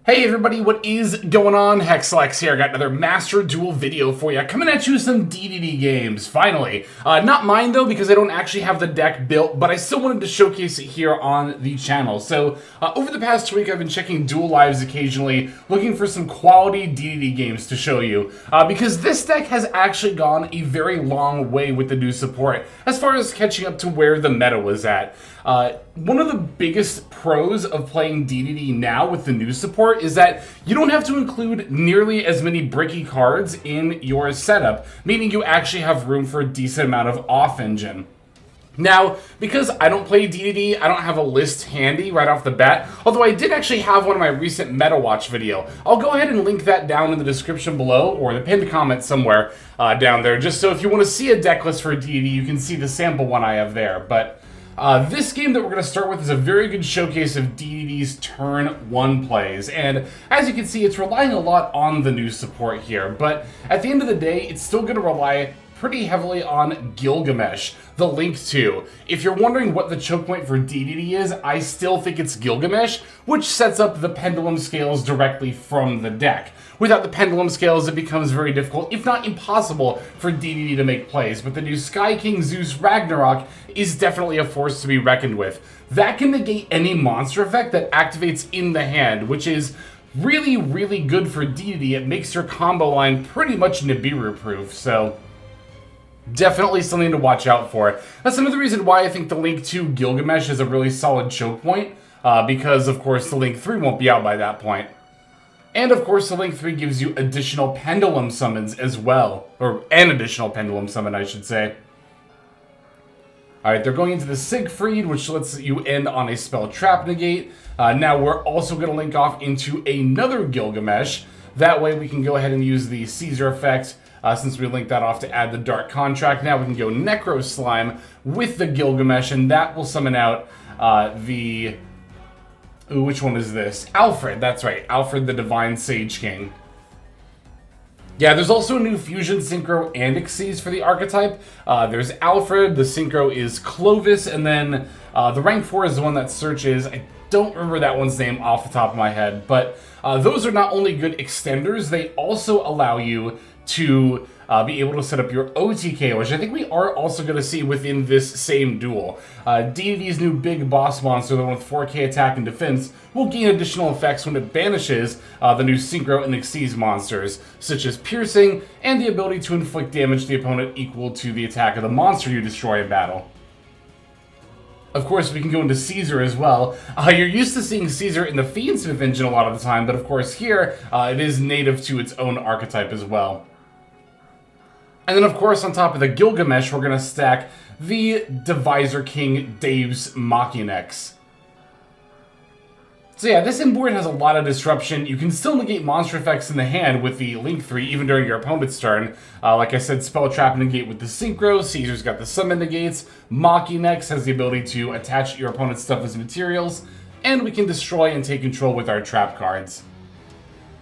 Hey everybody, what is going on? Hexlex here. Got another Master Duel video for you. Coming at you with some DDD games, finally. Not mine though, because I don't actually have the deck built, but I still wanted to showcase it here on the channel. So, over the past week, I've been checking Duel Lives occasionally, looking for some quality DDD games to show you. Because this deck has actually gone a very long way with the new support, as far as catching up to where the meta was at. One of the biggest pros of playing DDD now with the new support is that you don't have to include nearly as many bricky cards in your setup, meaning you actually have room for a decent amount of off engine. Now, because I don't play DDD, I don't have a list handy right off the bat, although I did actually have one in my recent Meta Watch video. I'll go ahead and link that down in the description below, or the pinned comment somewhere down there, just so if you want to see a deck list for DDD, you can see the sample one I have there. But this game that we're going to start with is a very good showcase of DDD's turn 1 plays, and as you can see, it's relying a lot on the new support here, but at the end of the day, it's still going to rely pretty heavily on Gilgamesh, the Link 2. If you're wondering what the choke point for DDD is, I still think it's Gilgamesh, which sets up the pendulum scales directly from the deck. Without the pendulum scales, it becomes very difficult, if not impossible, for DDD to make plays, but the new Sky King Zeus Ragnarok is definitely a force to be reckoned with. That can negate any monster effect that activates in the hand, which is really, really good for DDD. It makes your combo line pretty much Nibiru-proof, so definitely something to watch out for. That's another reason why I think the Link 2 Gilgamesh is a really solid choke point, because, of course, the Link 3 won't be out by that point. And, of course, the Link 3 gives you additional pendulum summons as well. Or an additional pendulum summon, I should say. Alright, they're going into the Siegfried, which lets you end on a spell trap negate. Now, we're also going to link off into another Gilgamesh. That way, we can go ahead and use the Caesar effect. Since we linked that off to add the Dark Contract, now we can go Necro Slime with the Gilgamesh, and that will summon out the... Ooh, which one is this? Alfred, that's right. Alfred the Divine Sage King. Yeah, there's also a new Fusion Synchro and Xyz for the archetype. There's Alfred, the Synchro is Clovis, and then the rank 4 is the one that searches. I don't remember that one's name off the top of my head, but those are not only good extenders, they also allow you to be able to set up your OTK, which I think we are also going to see within this same duel. DDD's new big boss monster, the one with 4k attack and defense, will gain additional effects when it banishes the new Synchro and Xyz monsters, such as Piercing, and the ability to inflict damage to the opponent equal to the attack of the monster you destroy in battle. Of course, we can go into Caesar as well. You're used to seeing Caesar in the Fiendsmith engine a lot of the time, but of course here, it is native to its own archetype as well. And then, of course, on top of the Gilgamesh, we're going to stack the Divisor King Deus Machinex. So yeah, this inboard has a lot of disruption. You can still negate monster effects in the hand with the Link 3, even during your opponent's turn. Like I said, Spell Trap negate with the Synchro, Caesar's got the Summon negates, Machinex has the ability to attach your opponent's stuff as materials, and we can destroy and take control with our trap cards.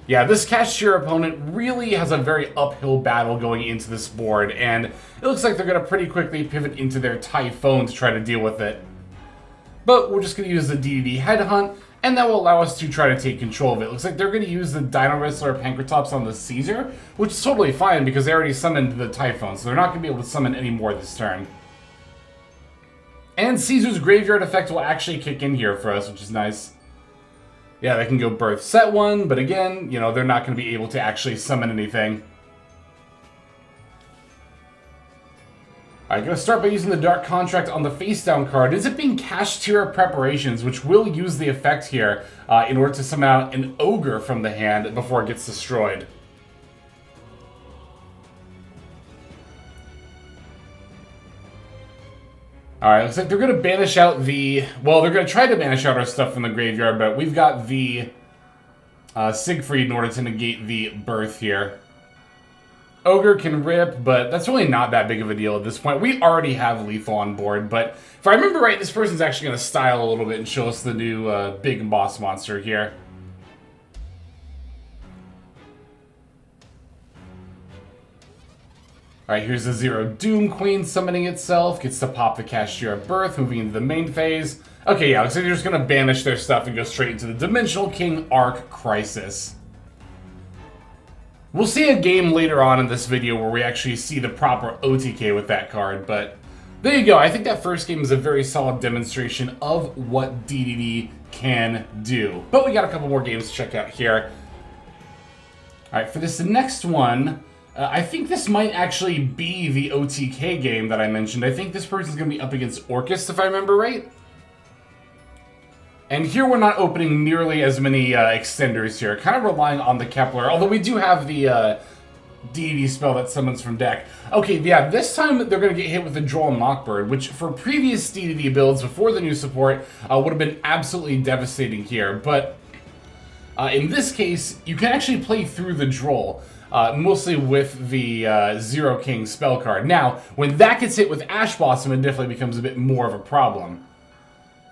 Yeah, this Cast Your Opponent really has a very uphill battle going into this board, and it looks like they're going to pretty quickly pivot into their Typhoon to try to deal with it. But we're just going to use the DDD Headhunt, and that will allow us to try to take control of it. Looks like they're going to use the Dino Wrestler Pancratops on the Caesar, which is totally fine because they already summoned the Typhoon, so they're not going to be able to summon any more this turn. And Caesar's Graveyard effect will actually kick in here for us, which is nice. Yeah, they can go Birth Set 1, but again, you know, they're not going to be able to actually summon anything. Alright, going to start by using the Dark Contract on the face-down card. Is it being Kashtira Preparations, which will use the effect here in order to summon out an Ogre from the hand before it gets destroyed. Alright, looks like they're going to banish out the... Well, they're going to try to banish out our stuff from the graveyard, but we've got the Siegfried in order to negate the Birth here. Ogre can rip, but that's really not that big of a deal at this point. We already have Lethal on board, but if I remember right, this person's actually going to style a little bit and show us the new big boss monster here. Alright, here's the Zero Doom Queen summoning itself. Gets to pop the Cashier of Birth, moving into the main phase. Okay, yeah, looks like they're just gonna banish their stuff and go straight into the Dimensional King Arc Crisis. We'll see a game later on in this video where we actually see the proper OTK with that card, but there you go. I think that first game is a very solid demonstration of what DDD can do. But we got a couple more games to check out here. Alright, for this next one, I think this might actually be the OTK game that I mentioned. I think this person's going to be up against Orcus, if I remember right. And here we're not opening nearly as many extenders here, kind of relying on the Kepler, although we do have the DD spell that summons from deck. Okay, yeah, this time they're going to get hit with the Droll Mockbird, which for previous DDD builds before the new support would have been absolutely devastating here. But in this case, you can actually play through the Droll, mostly with the Zero King spell card. Now, when that gets hit with Ash Blossom, it definitely becomes a bit more of a problem.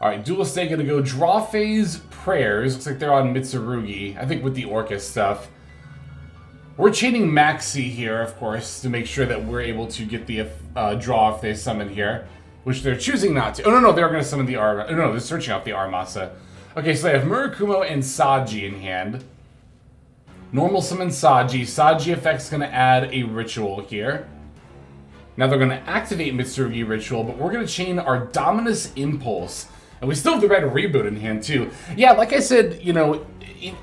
Alright, Duelist A gonna go draw phase, Prayers. Looks like they're on Mitsurugi, I think with the Orcus stuff. We're chaining Maxx here, of course, to make sure that we're able to get the draw if they summon here. Which they're choosing not to. Oh, no, they're gonna summon the Armasa. Oh, no, they're searching out the Armasa. Okay, so they have Murakumo and Saji in hand. Normal summon Saji. Saji effect's gonna add a ritual here. Now they're gonna activate Mitsurugi Ritual, but we're gonna chain our Dominus Impulse. And we still have the Red Reboot in hand, too. Yeah, like I said, you know,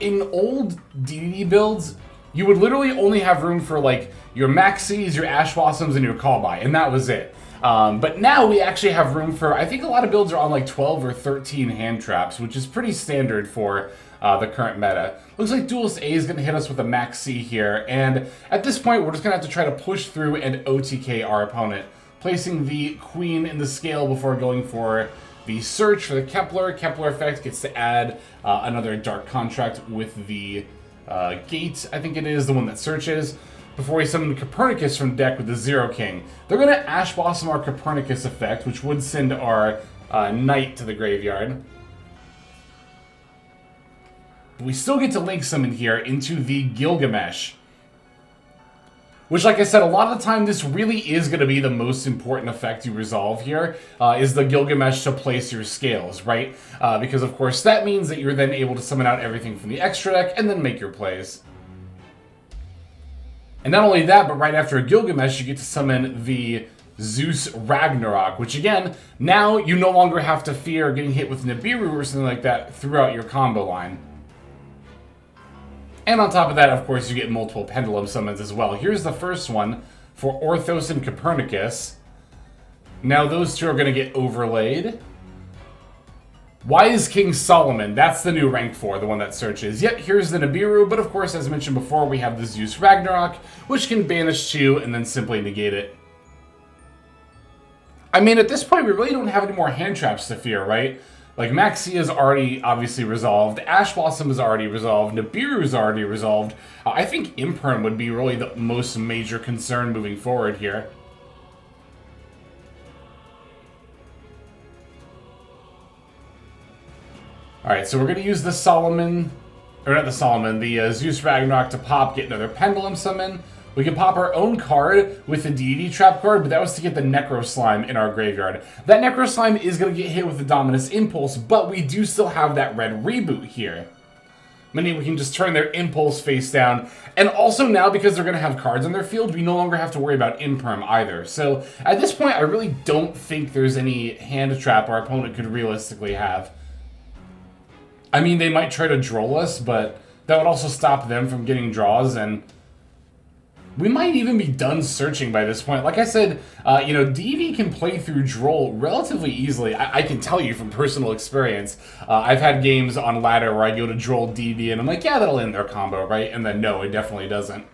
in old DDD builds, you would literally only have room for, like, your Maxxes, your Ash Blossoms, and your Callby, and that was it. But now we actually have room for, I think a lot of builds are on, like, 12 or 13 hand traps, which is pretty standard for the current meta. Looks like Duelist A is going to hit us with a Maxx here, and at this point, we're just going to have to try to push through and OTK our opponent, placing the Queen in the scale before going for the search for the Kepler. Kepler effect gets to add another Dark Contract with the Gate, I think it is, the one that searches, before we summon Copernicus from deck with the Zero King. They're going to Ash Blossom our Copernicus effect, which would send our Knight to the graveyard. But we still get to link summon here into the Gilgamesh. Which, like I said, a lot of the time, this really is going to be the most important effect you resolve here, is the Gilgamesh to place your scales, right? Because, of course, that means that you're then able to summon out everything from the extra deck and then make your plays. And not only that, but right after a Gilgamesh, you get to summon the Zeus Ragnarok, which, again, now you no longer have to fear getting hit with Nibiru or something like that throughout your combo line. And on top of that, of course, you get multiple Pendulum summons as well. Here's the first one for Orthos and Copernicus. Now those two are going to get overlaid. Wise King Solomon, that's the new rank 4, the one that searches. Yep, here's the Nibiru, but of course, as mentioned before, we have the Zeus Ragnarok, which can banish 2 and then simply negate it. I mean, at this point, we really don't have any more hand traps to fear, right? Like, Maxx is already obviously resolved, Ash Blossom is already resolved, Nibiru is already resolved. I think Imperm would be really the most major concern moving forward here. Alright, so we're going to use the Solomon, or not the Solomon, the Zeus Ragnarok to pop, get another Pendulum summon. We can pop our own card with the DD Trap card, but that was to get the Necro Slime in our graveyard. That Necro Slime is going to get hit with the Dominus Impulse, but we do still have that Red Reboot here. Meaning we can just turn their Impulse face down. And also now, because they're going to have cards on their field, we no longer have to worry about Imperm either. So at this point, I really don't think there's any hand trap our opponent could realistically have. I mean, they might try to Droll us, but that would also stop them from getting draws, and we might even be done searching by this point. Like I said, you know, DV can play through Droll relatively easily. I can tell you from personal experience. I've had games on ladder where I go to Droll DV and I'm like, yeah, that'll end their combo, right? And then no, it definitely doesn't.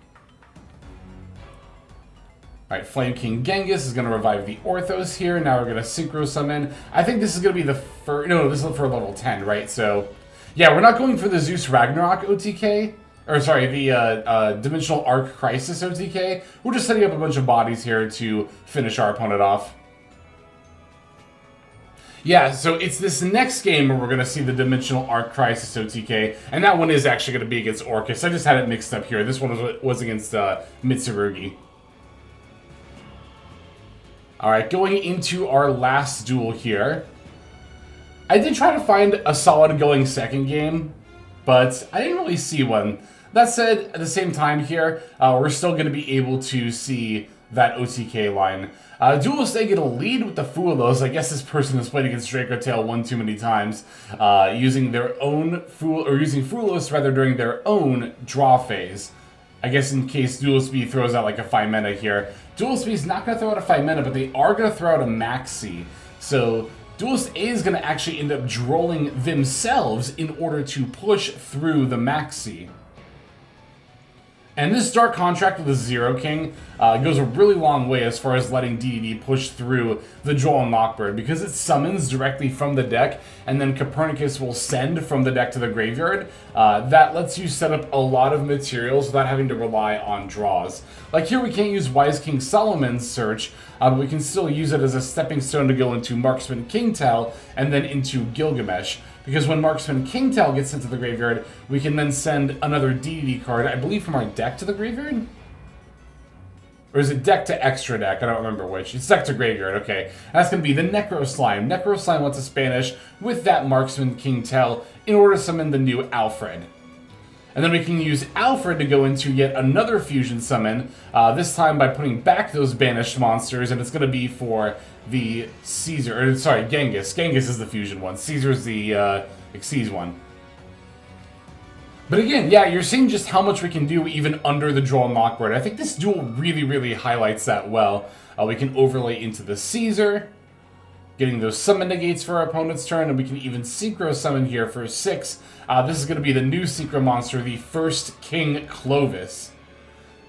Alright, Flame King Genghis is going to revive the Orthos here. Now we're going to Synchro Summon. I think this is going to be the first... No, this is for level 10, right? So, yeah, we're not going for the Zeus Ragnarok OTK. Or, sorry, the Dimensional Arc Crisis OTK. We're just setting up a bunch of bodies here to finish our opponent off. Yeah, so it's this next game where we're going to see the Dimensional Arc Crisis OTK. And that one is actually going to be against Orcus. I just had it mixed up here. This one was against Mitsurugi. Alright, going into our last duel here. I did try to find a solid going second game, but I didn't really see one. That said, at the same time here, we're still going to be able to see that OTK line. Duelist, they get a lead with the Fulos. I guess this person has played against Draco Tail one too many times, using their own using Fulos rather during their own draw phase. I guess in case Duelist B throws out like a Fimena here. Duelist B is not going to throw out a Fimena, but they are going to throw out a Maxx. So Duelist A is going to actually end up drolling themselves in order to push through the Maxx. And this Dark Contract with the Zero King goes a really long way as far as letting DDD push through the Droll and Lockbird, because it summons directly from the deck, and then Copernicus will send from the deck to the graveyard. That lets you set up a lot of materials without having to rely on draws. Like here we can't use Wise King Solomon's Search, but we can still use it as a stepping stone to go into Marksman Kingtail and then into Gilgamesh. Because when Marksman Kingtail gets sent to the graveyard, we can then send another DDD card, I believe from our deck to the graveyard? Or is it deck to extra deck? I don't remember which. It's deck to graveyard, okay. That's going to be the Necro Slime. Necro Slime lets us banish with that Marksman Kingtail in order to summon the new Alfred. And then we can use Alfred to go into yet another fusion summon, this time by putting back those banished monsters, and it's going to be for the Caesar, or sorry, Genghis. Genghis is the fusion one. Caesar's the Xyz one. But again, yeah, you're seeing just how much we can do even under the Droll and Lockbird. I think this duel really, really highlights that well. We can overlay into the Caesar, getting those summon negates for our opponent's turn, and we can even synchro summon here for 6. This is going to be the new synchro monster, the first King Clovis.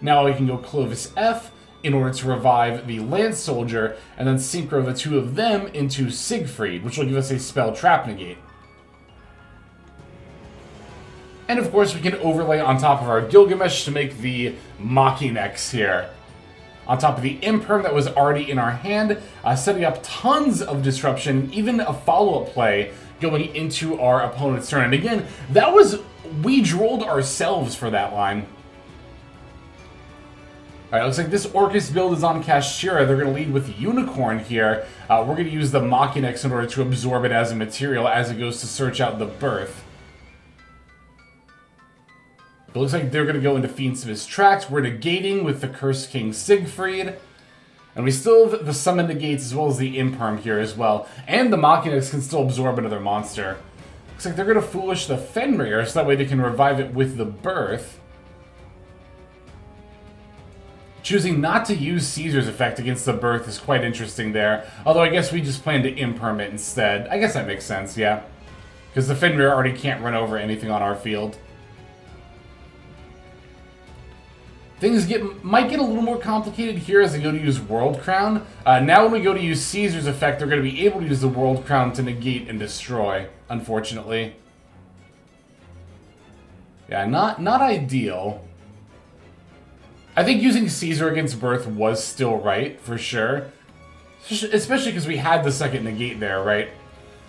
Now we can go Clovis F in order to revive the Lance Soldier, and then synchro the two of them into Siegfried, which will give us a spell trap negate. And of course we can overlay on top of our Gilgamesh to make the Machinex here. On top of the Imperm that was already in our hand, setting up tons of disruption, even a follow-up play going into our opponent's turn. And again, that was, we drolled ourselves for that line. Alright, looks like this Orcus build is on Kashira. They're going to lead with Unicorn here. We're going to use the Machinex in order to absorb it as a material as it goes to search out the Birth. It looks like they're going to go into Fiendsmith's Tract. We're negating with the Cursed King Siegfried. And we still have the Summon Negates as well as the Imperm here as well. And the Machinex can still absorb another monster. Looks like they're going to Foolish the Fenrir, so that way they can revive it with the Birth. Choosing not to use Caesar's effect against the Birth is quite interesting there. Although I guess we just plan to Imperm it instead. I guess that makes sense, yeah. Because the Fenrir already can't run over anything on our field. Things might get a little more complicated here as they go to use World Crown. Now when we go to use Caesar's effect, they're going to be able to use the World Crown to negate and destroy, unfortunately. Yeah, not ideal. I think using Caesar against Birth was still right, for sure. Especially because we had the second negate there, right?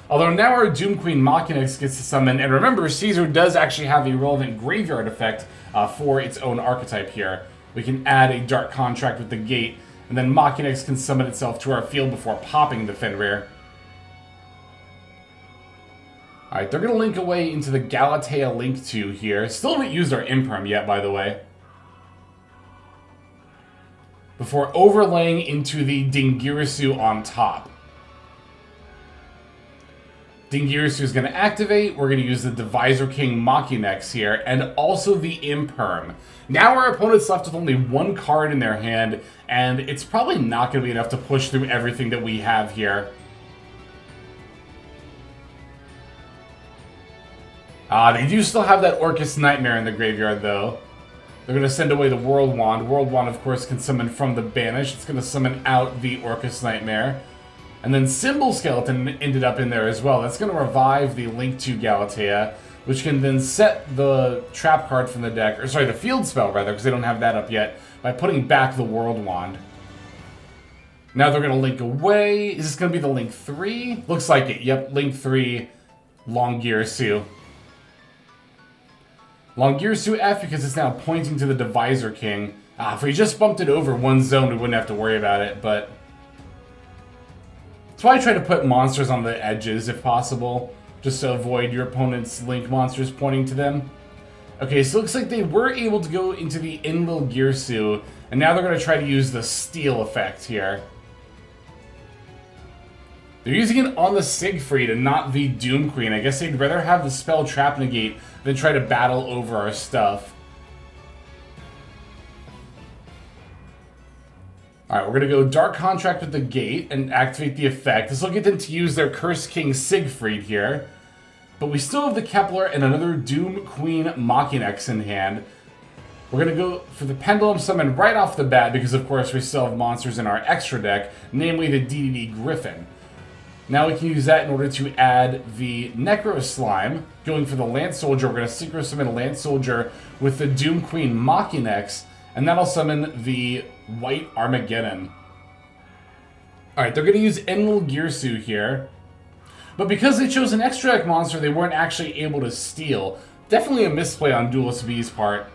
Although now our Doom Queen Machinex gets to summon, and remember, Caesar does actually have a relevant graveyard effect for its own archetype here. We can add a Dark Contract with the gate, and then Machinex can summon itself to our field before popping the Fenrir. Alright, they're going to link away into the Galatea Link 2 here. Still haven't used our Imperm yet, by the way. Before overlaying into the Dingirisu on top. Dingirisu is going to activate. We're going to use the Divisor King Machinex here, and also the Imperm. Now our opponent's left with only one card in their hand, and it's probably not going to be enough to push through everything that we have here. They do still have that Orcus Nightmare in the graveyard, though. They're going to send away the World Wand. World Wand, of course, can summon from the Banish. It's going to summon out the Orcus Nightmare. And then Symbol Skeleton ended up in there as well. That's going to revive the Link to Galatea, which can then set the trap card from the deck, or sorry, the field spell rather, because they don't have that up yet, by putting back the World Wand. Now they're going to link away. Is this going to be the Link 3? Looks like it. Yep, Link 3, Longirisu. Longirisu F because it's now pointing to the Divisor King. If we just bumped it over one zone, we wouldn't have to worry about it, but That's why I try to put monsters on the edges if possible, just to avoid your opponent's link monsters pointing to them. Okay, so it looks like they were able to go into the Enlil Girsu, and now they're going to try to use the steal effect here. They're using it on the Siegfried and not the Doom Queen. I guess they'd rather have the spell Trap Negate than try to battle over our stuff. Alright, we're going to go Dark Contract with the Gate and activate the effect. This will get them to use their Curse King Siegfried here. But we still have the Kepler and another Doom Queen Machinex in hand. We're going to go for the Pendulum Summon right off the bat because, of course, we still have monsters in our extra deck, namely the DDD Griffin. Now we can use that in order to add the Necro Slime. Going for the Lance Soldier, we're going to Synchro Summon Lance Soldier with the Doom Queen Machinex, and that'll summon the White Armageddon. Alright, they're going to use Enlil Girsu here. But because they chose an extra deck monster, they weren't actually able to steal. Definitely a misplay on Duelist V's part.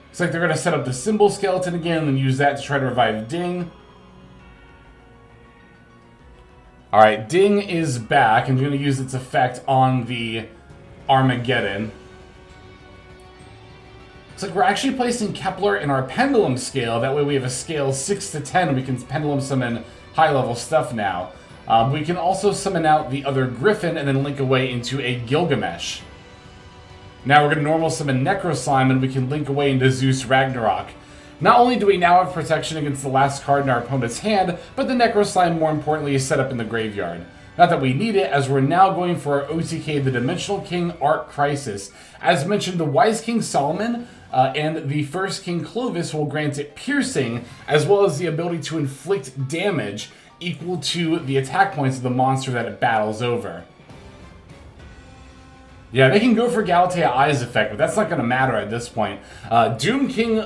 Looks like they're going to set up the Symbol Skeleton again and use that to try to revive Ding. Alright, Ding is back and going to use its effect on the Armageddon. Looks like we're actually placing Kepler in our Pendulum scale. That way we have a scale 6 to 10. We can Pendulum summon high-level stuff now. We can also summon out the other Griffin and then link away into a Gilgamesh. Now we're going to normal summon Necro Slime and we can link away into Zeus Ragnarok. Not only do we now have protection against the last card in our opponent's hand, but the Necro Slime, more importantly, is set up in the graveyard. Not that we need it, as we're now going for our OTK, the Dimensional King Arc Crisis. As mentioned, the Wise King Solomon and the First King Clovis will grant it piercing, as well as the ability to inflict damage equal to the attack points of the monster that it battles over. Yeah, they can go for Galatea Eyes effect, but that's not going to matter at this point. Doom King,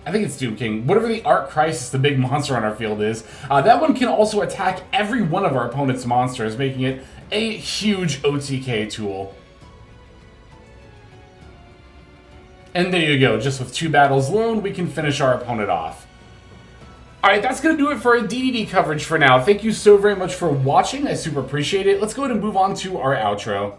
I think it's Doom King, whatever the Arc Crisis, the big monster on our field is, that one can also attack every one of our opponent's monsters, making it a huge OTK tool. And there you go, just with 2 battles alone, we can finish our opponent off. Alright, that's going to do it for our DDD coverage for now. Thank you so very much for watching, I super appreciate it. Let's go ahead and move on to our outro.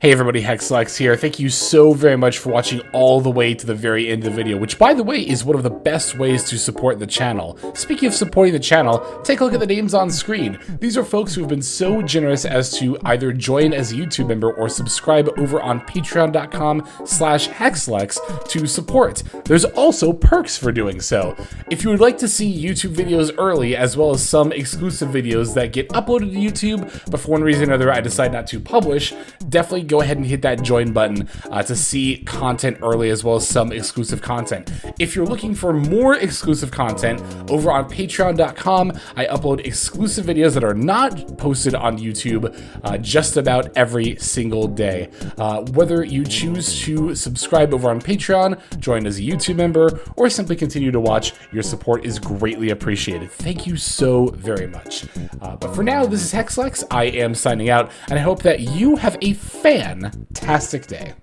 Hey everybody, HexLex here. Thank you so very much for watching all the way to the very end of the video, which by the way is one of the best ways to support the channel. Speaking of supporting the channel, take a look at the names on screen. These are folks who have been so generous as to either join as a YouTube member or subscribe over on patreon.com/HexLex to support. There's also perks for doing so. If you would like to see YouTube videos early, as well as some exclusive videos that get uploaded to YouTube, but for one reason or another I decide not to publish, definitely go ahead and hit that join button to see content early, as well as some exclusive content. If you're looking for more exclusive content, over on patreon.com, I upload exclusive videos that are not posted on YouTube just about every single day. Whether you choose to subscribe over on Patreon, join as a YouTube member, or simply continue to watch, your support is greatly appreciated. Thank you so very much. But for now, this is HexLex. I am signing out, and I hope that you have a fantastic day.